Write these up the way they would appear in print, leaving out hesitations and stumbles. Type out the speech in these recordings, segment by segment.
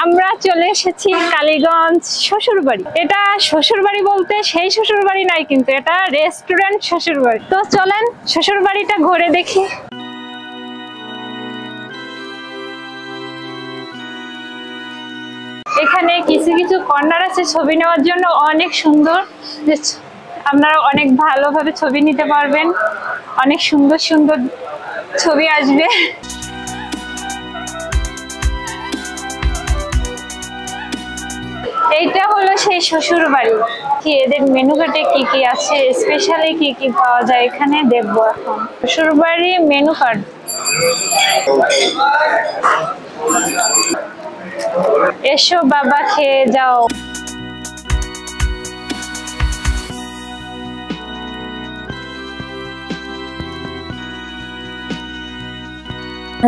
আমরা চলে এসেছি কালীগঞ্জ শ্বশুরবাড়ি। এটা শ্বশুরবাড়ি বলতে সেই শ্বশুরবাড়ি নাই, কিন্তু এটা রেস্টুরেন্ট শ্বশুরবাড়ি। তো চলেন শ্বশুরবাড়িটা ঘুরে দেখি। এখানে কিছু কিছু কর্নার আছে ছবি নেওয়ার জন্য, অনেক সুন্দর। আপনারা অনেক ভালোভাবে ছবি নিতে পারবেন, অনেক সুন্দর সুন্দর ছবি আসবে। এইটা হলো সেই শ্বশুর বাড়ি। এদের মেনু কার্ডে কি কি আছে, স্পেশালি কি কি পাওয়া যায় এখানে দেখবো এখন। শ্বশুর বাড়ি মেনু কার্ড। এসো বাবা খেয়ে যাও।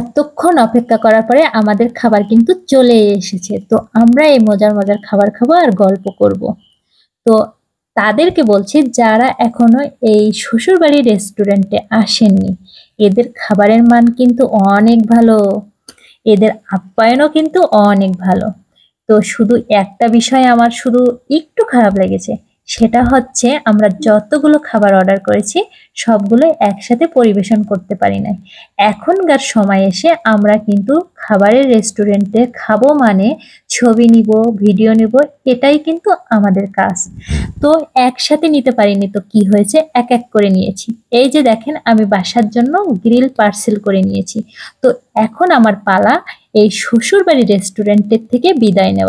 এতক্ষণ অপেক্ষা করার পরে আমাদের খাবার কিন্তু চলে এসেছে। তো আমরা এই মজার মজার খাবার খাবো আর গল্প করব। তো তাদেরকে বলছি যারা এখনো এই শ্বশুরবাড়ি রেস্টুরেন্টে আসেননি, এদের খাবারের মান কিন্তু অনেক ভালো, এদের আপ্যায়নও কিন্তু অনেক ভালো। তো শুধু একটা বিষয় আমার শুধু একটু খারাপ লেগেছে, সেটা হচ্ছে আমরা যতগুলো খাবার অর্ডার করেছি সবগুলো একসাথে পরিবেশন করতে পারি নাই। এখনকার সময় এসে আমরা কিন্তু খাবারের রেস্টুরেন্টে খাবো মানে ছবি নিব, ভিডিও নিব, এটাই কিন্তু আমাদের কাজ। তো একসাথে নিতে পারিনি, তো কি হয়েছে, এক এক করে নিয়েছি। এই যে দেখেন, আমি বাসার জন্য গ্রিল পার্সেল করে নিয়েছি। তো এখন আমার পালা এই শ্বশুরবাড়ি রেস্টুরেন্টের থেকে বিদায় নেওয়া।